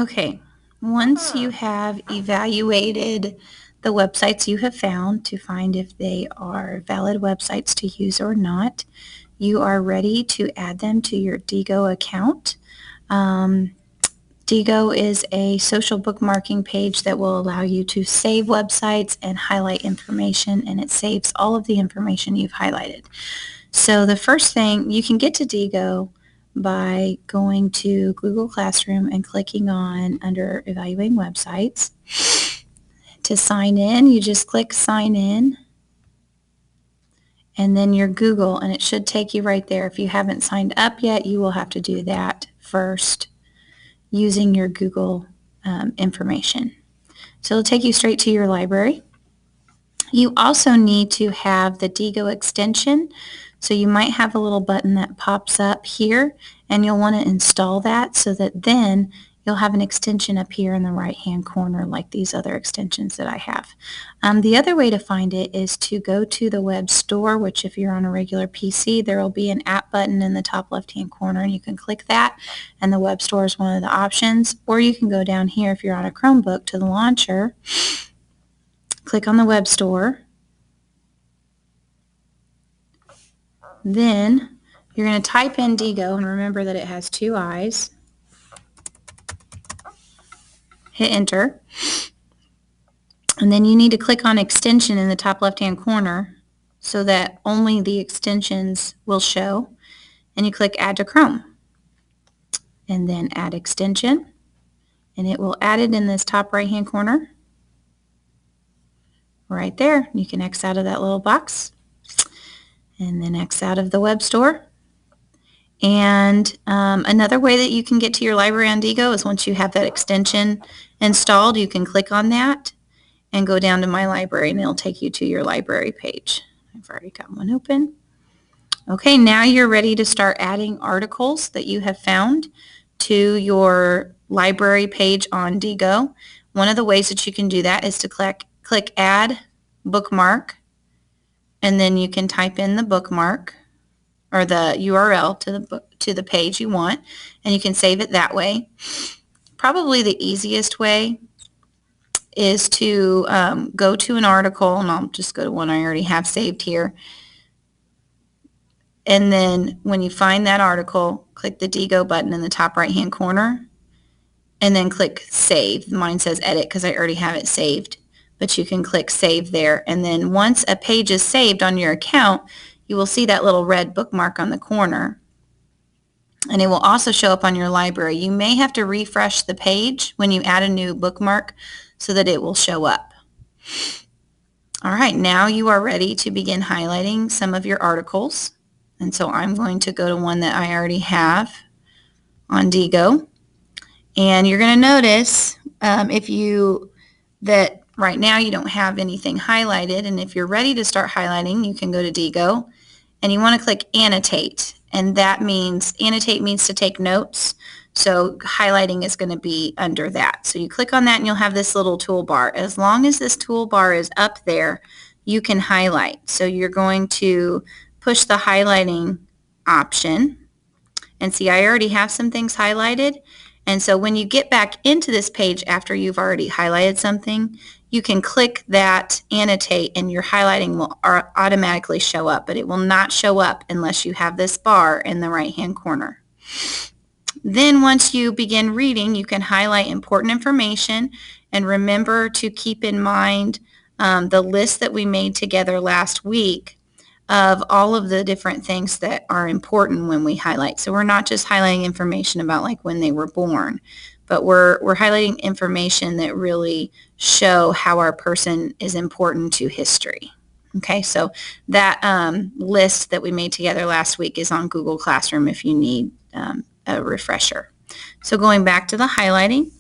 Okay, once you have evaluated the websites you have found to find if they are valid websites to use or not, you are ready to add them to your Diigo account. Diigo is a social bookmarking page that will allow you to save websites and highlight information, and it saves all of the information you've highlighted. So the first thing, you can get to Diigo by going to Google Classroom and clicking on under Evaluating Websites. To sign in, you just click Sign In, and then your Google, and it should take you right there. If you haven't signed up yet, you will have to do that first using your Google information. So it'll take you straight to your library. You also need to have the Diigo extension. So you might have a little button that pops up here, and you'll want to install that so that then you'll have an extension up here in the right-hand corner like these other extensions that I have. The other way to find it is to go to the web store, which if you're on a regular PC, there will be an app button in the top left-hand corner, and you can click that, and the web store is one of the options. Or you can go down here if you're on a Chromebook to the launcher, click on the web store. Then you're going to type in Diigo, and remember that it has two I's. Hit enter. And then you need to click on extension in the top left-hand corner so that only the extensions will show. And you click add to Chrome. And then add extension. And it will add it in this top right-hand corner. Right there. You can X out of that little box. And then X out of the web store. And another way that you can get to your library on Diigo is once you have that extension installed, you can click on that and go down to My Library, and it'll take you to your library page. I've already got one open. Okay, now you're ready to start adding articles that you have found to your library page on Diigo. One of the ways that you can do that is to click Add Bookmark, and then you can type in the bookmark or the URL to the page you want, and you can save it that way. Probably the easiest way is to go to an article, and I'll just go to one I already have saved here. And then when you find that article, click the Diigo button in the top right-hand corner, and then click Save. Mine says Edit because I already have it saved, but you can click Save there. And then once a page is saved on your account, you will see that little red bookmark on the corner, and it will also show up on your library. You may have to refresh the page when you add a new bookmark so that it will show up. All right, now you are ready to begin highlighting some of your articles. And so I'm going to go to one that I already have on Diigo. And you're going to notice that right now you don't have anything highlighted, and if you're ready to start highlighting, you can go to Diigo, and you want to click Annotate, and that means, annotate means to take notes, so highlighting is going to be under that. So you click on that and you'll have this little toolbar. As long as this toolbar is up there, you can highlight. So you're going to push the highlighting option, and see, I already have some things highlighted. And so when you get back into this page after you've already highlighted something, you can click that Annotate, and your highlighting will automatically show up, but it will not show up unless you have this bar in the right-hand corner. Then once you begin reading, you can highlight important information, and remember to keep in mind the list that we made together last week of all of the different things that are important when we highlight. So we're not just highlighting information about like when they were born, but we're highlighting information that really show how our person is important to history. Okay, so that list that we made together last week is on Google Classroom if you need a refresher. So going back to the highlighting,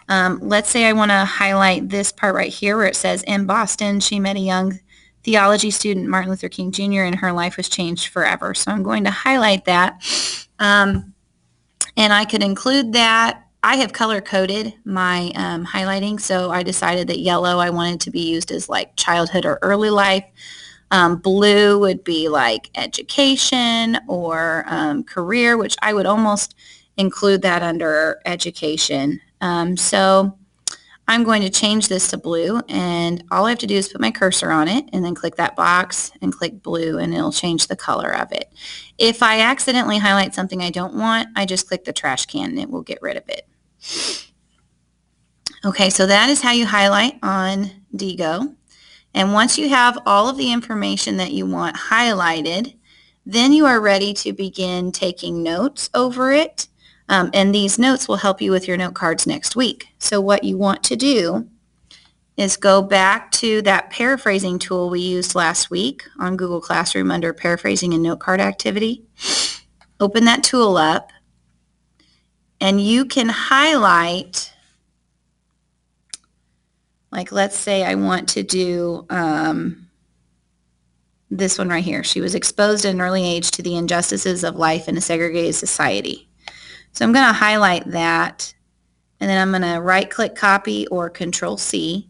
let's say I want to highlight this part right here where it says, in Boston, she met a young theology student, Martin Luther King Jr., and her life was changed forever. So I'm going to highlight that. And I could include that. I have color-coded my highlighting, so I decided that yellow I wanted to be used as like childhood or early life. Blue would be like education or career, which I would almost include that under education. So I'm going to change this to blue, and all I have to do is put my cursor on it and then click that box and click blue, and it'll change the color of it. If I accidentally highlight something I don't want, I just click the trash can and it will get rid of it. Okay, so that is how you highlight on Diigo. And once you have all of the information that you want highlighted, then you are ready to begin taking notes over it. And these notes will help you with your note cards next week. So what you want to do is go back to that paraphrasing tool we used last week on Google Classroom under paraphrasing and note card activity. Open that tool up, and you can highlight, like let's say I want to do this one right here. She was exposed at an early age to the injustices of life in a segregated society. So I'm going to highlight that, and then I'm going to right-click copy or Control-C.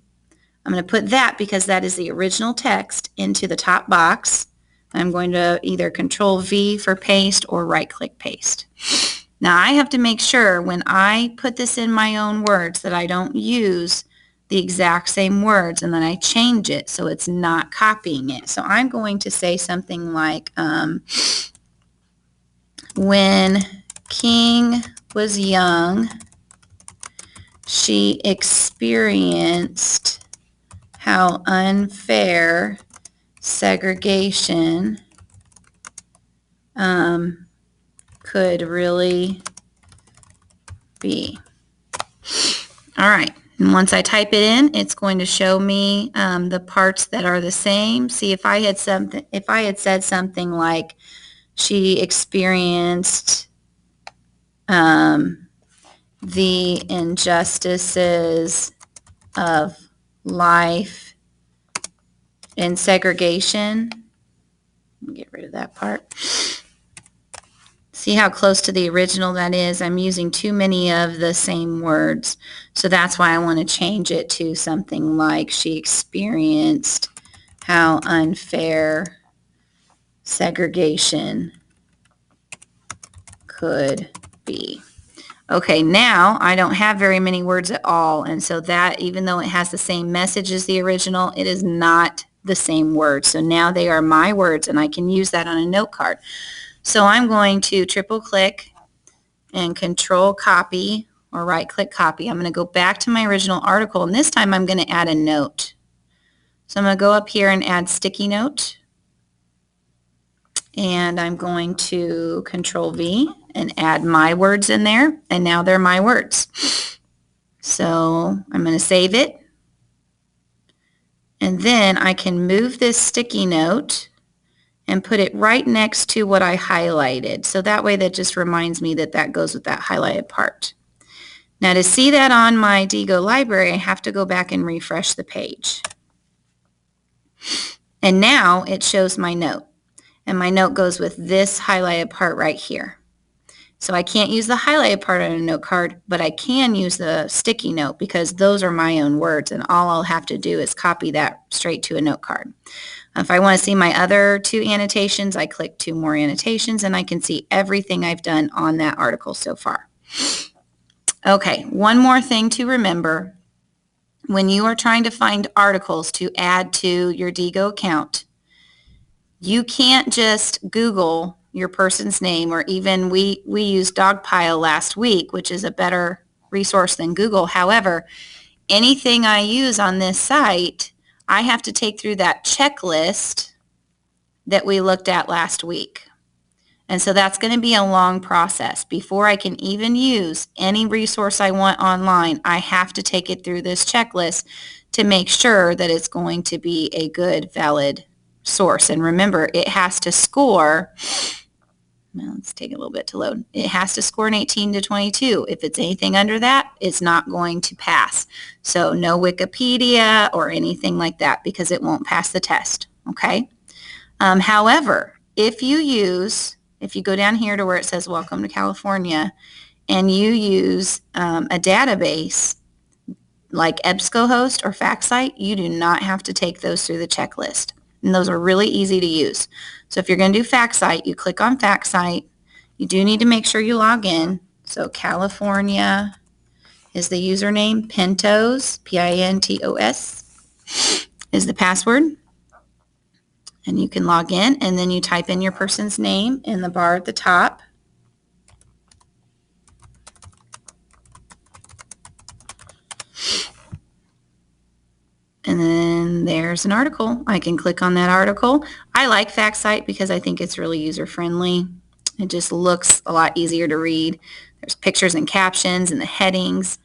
I'm going to put that because that is the original text into the top box. I'm going to either Control-V for paste or right-click paste. Now I have to make sure when I put this in my own words that I don't use the exact same words and then I change it so it's not copying it. So I'm going to say something like, when King was young, she experienced how unfair segregation could really be. All right. And once I type it in, it's going to show me the parts that are the same. See, if I had said something like she experienced the injustices of life in segregation. Let me get rid of that part. See how close to the original that is? I'm using too many of the same words. So that's why I want to change it to something like she experienced how unfair segregation could be. Okay, now I don't have very many words at all, and so that, even though it has the same message as the original, it is not the same words. So now they are my words, and I can use that on a note card. So I'm going to triple click and Control copy or right click copy. I'm going to go back to my original article, and this time I'm going to add a note. So I'm going to go up here and add sticky note, and I'm going to Control V and add my words in there, and now they're my words. So I'm going to save it, and then I can move this sticky note and put it right next to what I highlighted. So that way that just reminds me that that goes with that highlighted part. Now to see that on my Diigo library, I have to go back and refresh the page. And now it shows my note. And my note goes with this highlighted part right here. So I can't use the highlighted part on a note card, but I can use the sticky note because those are my own words, and all I'll have to do is copy that straight to a note card. If I want to see my other two annotations, I click two more annotations, and I can see everything I've done on that article so far. Okay, one more thing to remember. When you are trying to find articles to add to your Diigo account, you can't just Google your person's name, or even we used Dogpile last week, which is a better resource than Google. However, anything I use on this site, I have to take through that checklist that we looked at last week. And so that's going to be a long process. Before I can even use any resource I want online, I have to take it through this checklist to make sure that it's going to be a good, valid source. And remember, it has to score, well, let's take a little bit to load. It has to score an 18 to 22. If it's anything under that, it's not going to pass. So no Wikipedia or anything like that, because it won't pass the test, okay? However, if you go down here to where it says Welcome to California, and you use a database like EBSCOhost or FactSite, you do not have to take those through the checklist. And those are really easy to use. So if you're going to do FactSite, you click on FactSite. You do need to make sure you log in. So California is the username. Pintos, Pintos, is the password. And you can log in, and then you type in your person's name in the bar at the top. And then there's an article. I can click on that article. I like FactSite because I think it's really user-friendly. It just looks a lot easier to read. There's pictures and captions and the headings.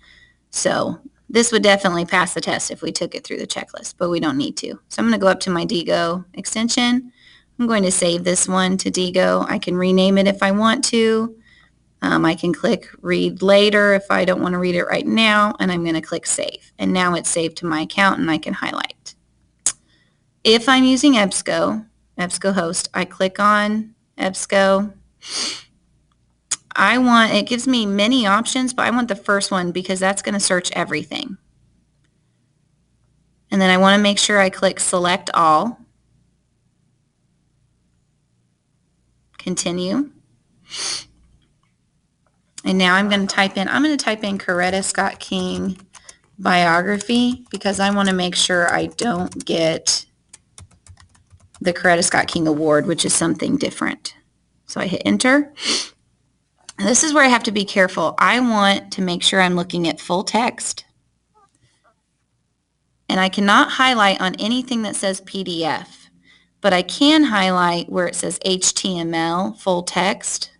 So this would definitely pass the test if we took it through the checklist, but we don't need to. So I'm going to go up to my Diigo extension. I'm going to save this one to Diigo. I can rename it if I want to. I can click read later if I don't want to read it right now, and I'm going to click save. And now it's saved to my account, and I can highlight. If I'm using EBSCOhost, I click on EBSCO. It gives me many options, but I want the first one because that's going to search everything. And then I want to make sure I click select all. Continue. And now I'm going to type in Coretta Scott King biography because I want to make sure I don't get the Coretta Scott King Award, which is something different. So I hit enter. And this is where I have to be careful. I want to make sure I'm looking at full text. And I cannot highlight on anything that says PDF, but I can highlight where it says HTML, full text.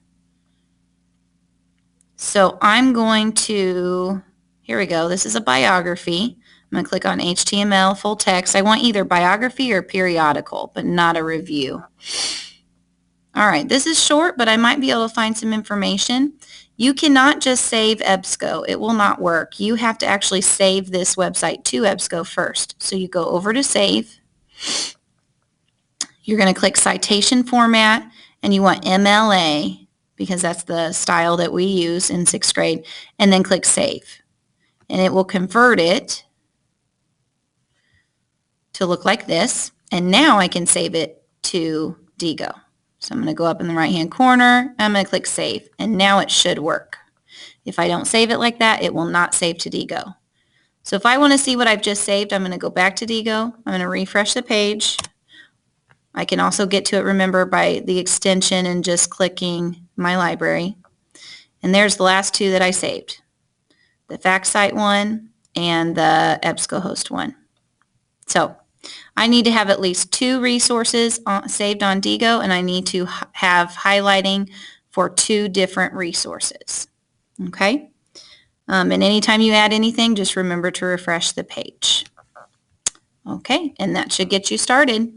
So I'm going to, here we go, this is a biography. I'm going to click on HTML, full text. I want either biography or periodical, but not a review. All right, this is short, but I might be able to find some information. You cannot just save EBSCO. It will not work. You have to actually save this website to EBSCO first. So you go over to save. You're going to click citation format, and you want MLA because that's the style that we use in 6th grade, and then click save. And it will convert it to look like this. And now I can save it to Diigo. So I'm going to go up in the right-hand corner. I'm going to click save. And now it should work. If I don't save it like that, it will not save to Diigo. So if I want to see what I've just saved, I'm going to go back to Diigo. I'm going to refresh the page. I can also get to it, remember, by the extension and just clicking my library. And there's the last two that I saved. The FactSite one and the EBSCOhost one. So I need to have at least 2 resources saved on Diigo, and I need to have highlighting for 2 different resources. Okay? And anytime you add anything, just remember to refresh the page. Okay, and that should get you started.